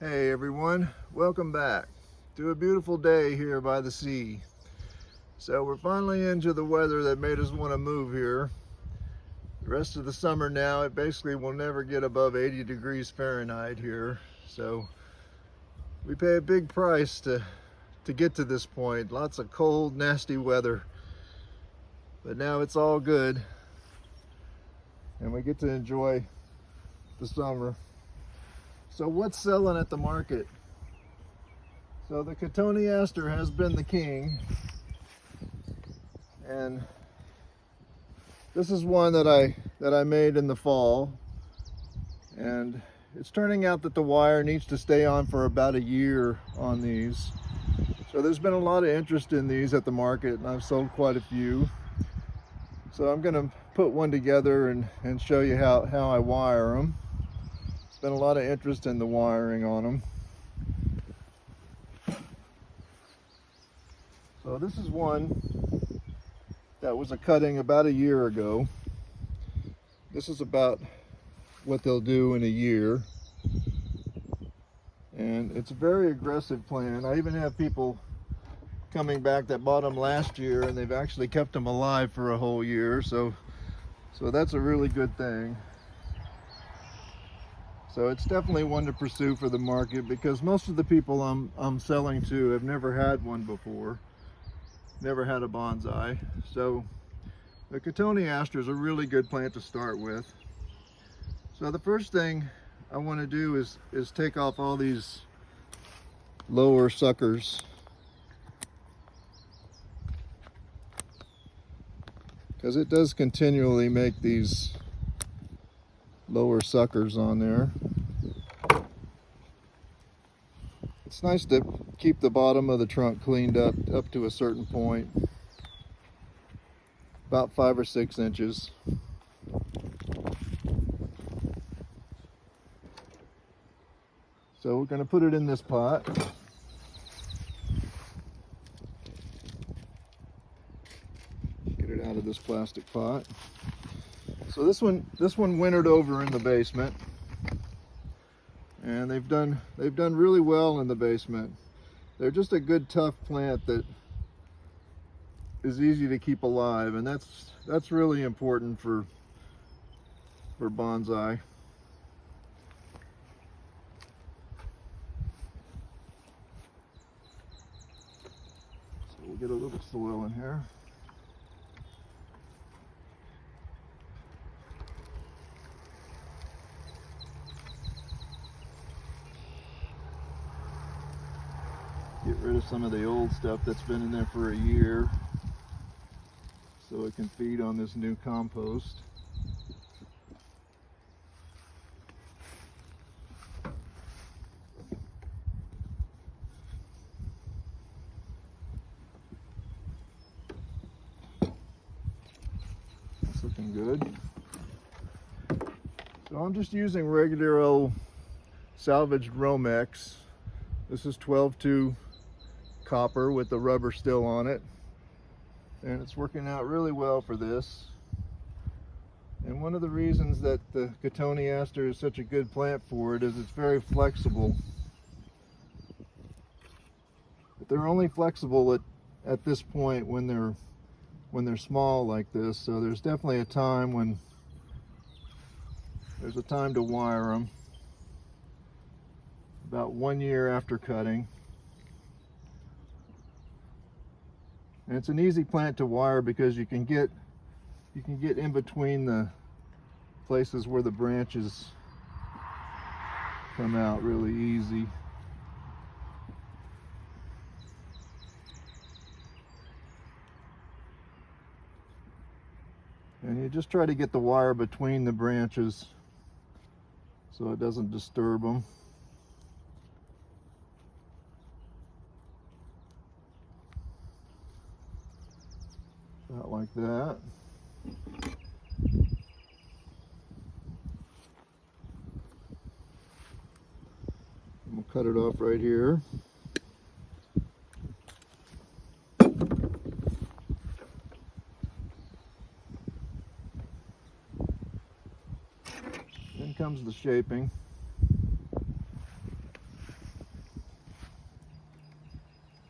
Hey everyone, welcome back to a beautiful day here by the sea. So we're finally into the weather that made us want to move here. The rest of the summer now, it basically will never get above 80 degrees Fahrenheit here. So we pay a big price to get to this point. Lots of cold, nasty weather. But now it's all good. And we get to enjoy the summer. So what's selling at the market? So the Cotoneaster has been the king, and this is one that I made in the fall, and it's turning out that the wire needs to stay on for about a year on these. So there's been a lot of interest in these at the market, and I've sold quite a few. So I'm going to put one together and show you how I wire them. Been a lot of interest in the wiring on them. So this is one that was a cutting about a year ago. This is about what they'll do in a year. And it's a very aggressive plant. I even have people coming back that bought them last year and they've actually kept them alive for a whole year. So that's a really good thing. So it's definitely one to pursue for the market because most of the people I'm selling to have never had one before, never had a bonsai. So the Cotoneaster is a really good plant to start with. So the first thing I want to do is take off all these lower suckers. Because it does continually make these lower suckers on there. It's nice to keep the bottom of the trunk cleaned up to a certain point, about 5 or 6 inches. So we're going to put it in this pot. Get it out of this plastic pot. So this one wintered over in the basement, and they've done really well in the basement. They're just a good tough plant that is easy to keep alive, and that's really important for bonsai. So we'll get a little soil in here. Get rid of some of the old stuff that's been in there for a year so it can feed on this new compost. It's looking good. So I'm just using regular old salvaged Romex. This is 12-2 copper with the rubber still on it, and it's working out really well for this. And one of the reasons that the Cotoneaster is such a good plant for it is it's very flexible. But they're only flexible at this point when they're small like this. So there's definitely a time when there's a time to wire them. About 1 year after cutting. And it's an easy plant to wire because you can get in between the places where the branches come out really easy. And you just try to get the wire between the branches so it doesn't disturb them. About like that. We'll cut it off right here. Then comes the shaping.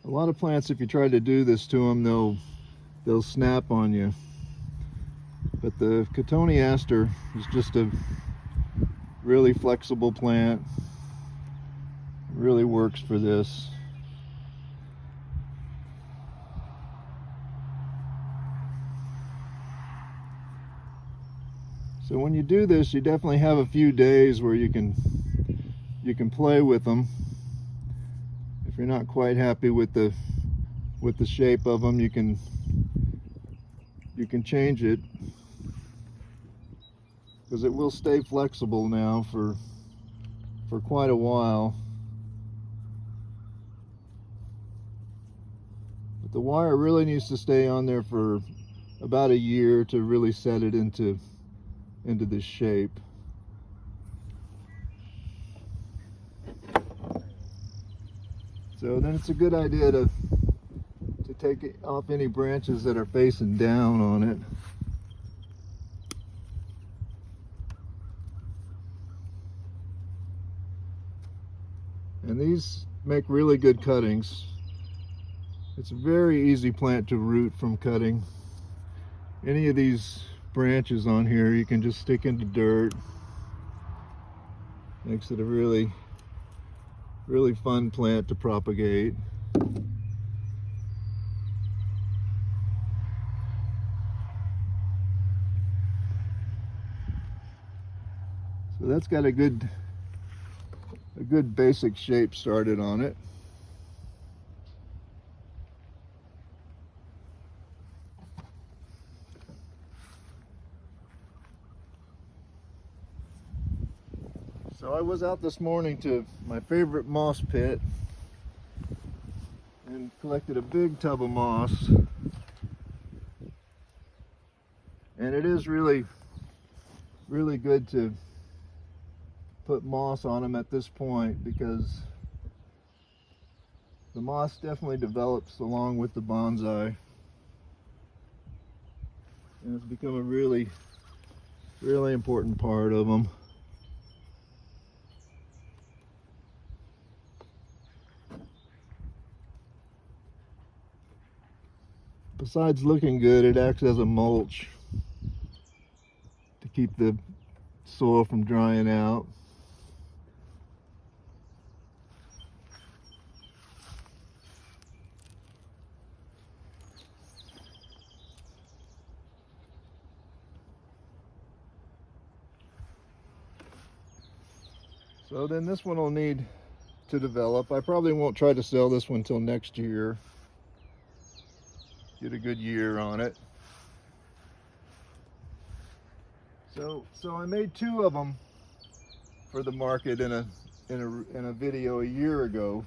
A lot of plants, if you try to do this to them, they'll snap on you. But the Cotoneaster is just a really flexible plant. It really works for this. So when you do this, you definitely have a few days where you can play with them. If you're not quite happy with the shape of them, you can change it, because it will stay flexible now for quite a while. But the wire really needs to stay on there for about a year to really set it into this shape. So then it's a good idea to take off any branches that are facing down on it. And these make really good cuttings. It's a very easy plant to root from cutting. Any of these branches on here you can just stick into dirt. Makes it a really fun plant to propagate. So that's got a good basic shape started on it. So I was out this morning to my favorite moss pit and collected a big tub of moss. And it is really good to put moss on them at this point, because the moss definitely develops along with the bonsai. And it's become a really important part of them. Besides looking good, it acts as a mulch to keep the soil from drying out. So then this one will need to develop. I probably won't try to sell this one till next year. Get a good year on it. So I made 2 of them for the market in a video a year ago,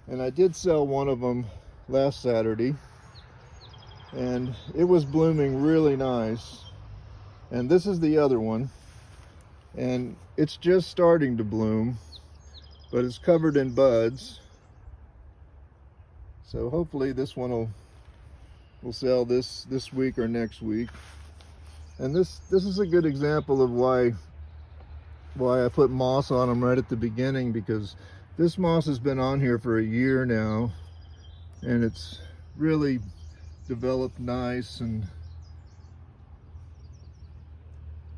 and I did sell one of them last Saturday, and it was blooming really nice. And this is the other one, and it's just starting to bloom, but it's covered in buds. So hopefully this one will sell this week or next week. And this is a good example of why I put moss on them right at the beginning, because this moss has been on here for a year now, and it's really developed nice and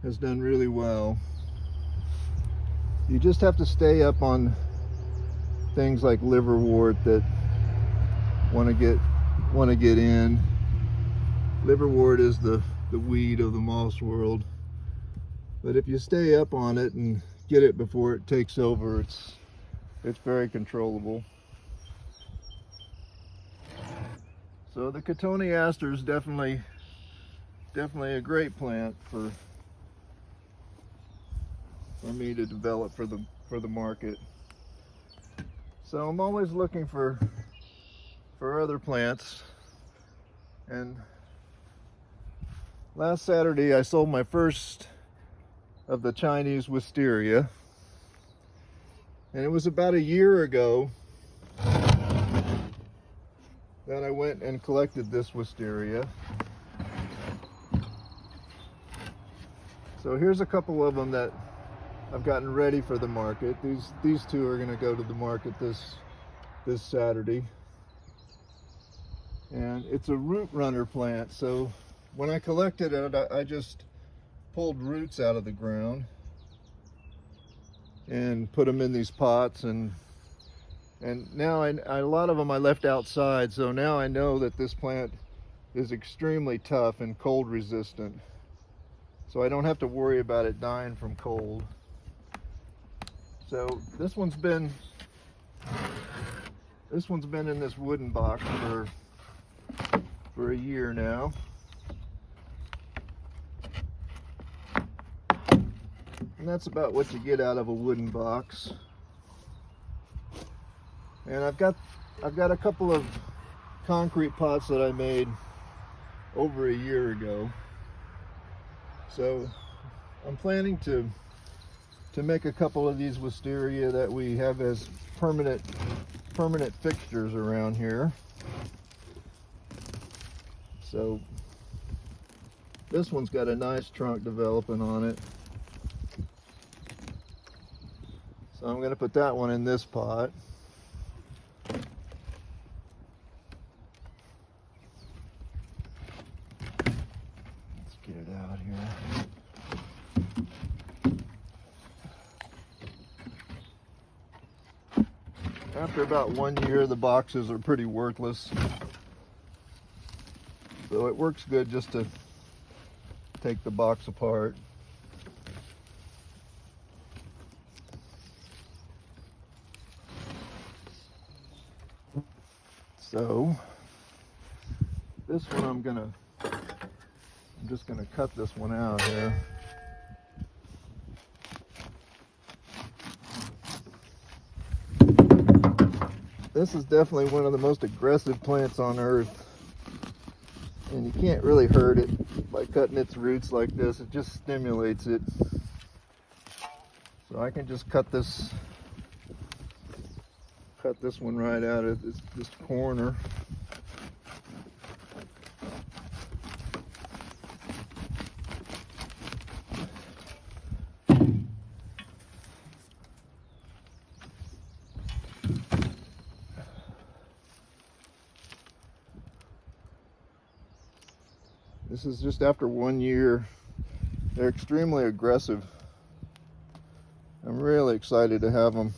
has done really well. You just have to stay up on things like liverwort that want to get in. Liverwort is the weed of the moss world, but if you stay up on it and get it before it takes over, it's very controllable. So the Cotoneaster is definitely a great plant for me to develop for the market. So I'm always looking for other plants. And last Saturday I sold my first of the Chinese Wisteria, and it was about a year ago that I went and collected this Wisteria. So here's a couple of them that I've gotten ready for the market. These 2 are going to go to the market this Saturday. And it's a root runner plant, so when I collected it, I just pulled roots out of the ground and put them in these pots, and now a lot of them I left outside, so now I know that this plant is extremely tough and cold resistant, so I don't have to worry about it dying from cold. So this one's been in this wooden box for a year now. And that's about what you get out of a wooden box. And I've got a couple of concrete pots that I made over a year ago. So I'm planning to make a couple of these wisteria that we have as permanent fixtures around here. So this one's got a nice trunk developing on it. So I'm going to put that one in this pot. Let's get it out here. After about 1 year, the boxes are pretty worthless. So it works good just to take the box apart. So this one I'm just gonna cut this one out here. This is definitely one of the most aggressive plants on earth, and you can't really hurt it by cutting its roots like this. It just stimulates it. So I can just cut this one right out of this corner. This is just after 1 year. They're extremely aggressive. I'm really excited to have them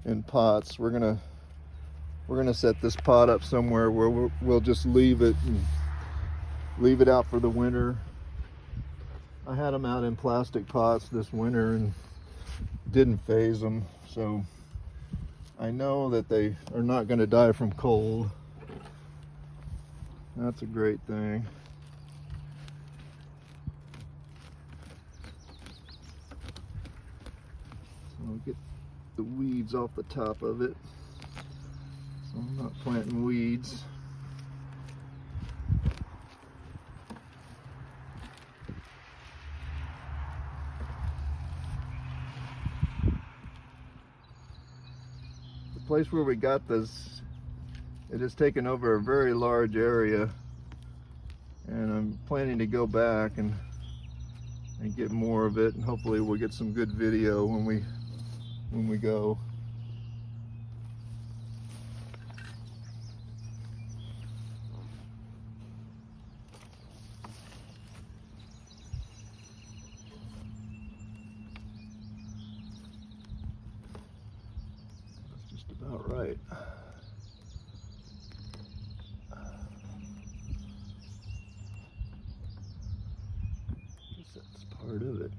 in pots. We're gonna set this pot up somewhere where we'll just leave it out for the winter. I had them out in plastic pots this winter and didn't phase them, so I know that they are not going to die from cold. That's a great thing. So I'll get the weeds off the top of it, so I'm not planting weeds. The place where we got this, it has taken over a very large area, and I'm planning to go back and get more of it, and hopefully we'll get some good video when we go. That's just about right. That's part of it.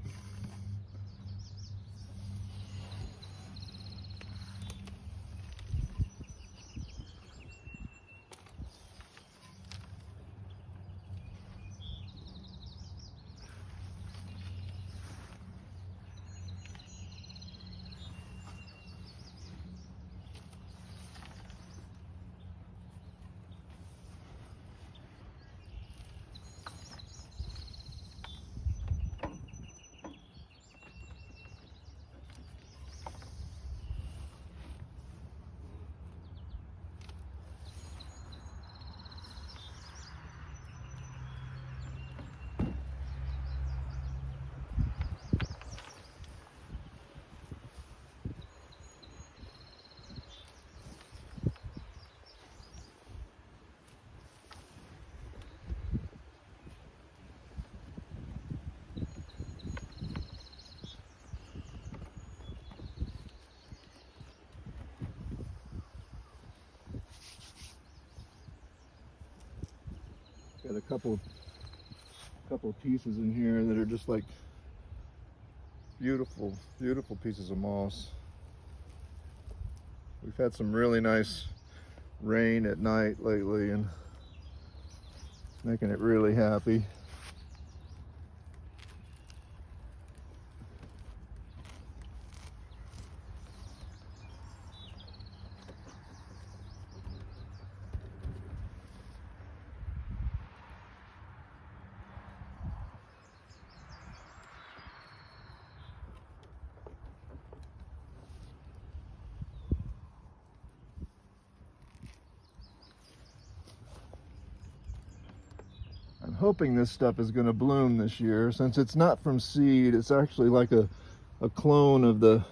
Got a couple pieces in here that are just like beautiful, beautiful pieces of moss. We've had some really nice rain at night lately and making it really happy. I'm hoping this stuff is going to bloom this year. Since it's not from seed, it's actually like a clone of the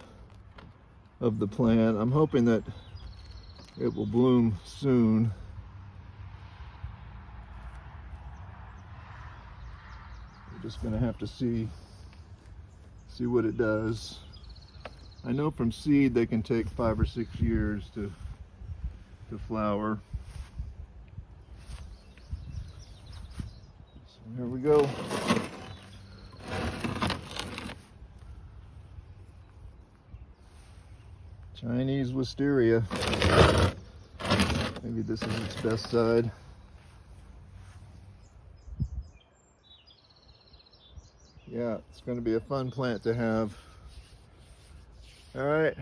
plant. I'm hoping that it will bloom soon. We're just going to have to see what it does. I know from seed they can take 5 or 6 years to flower. Here we go. Chinese wisteria. Maybe this is its best side. Yeah, it's going to be a fun plant to have. All right.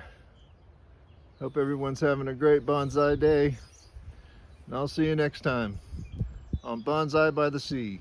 Hope everyone's having a great bonsai day. And I'll see you next time on Bonsai by the Sea.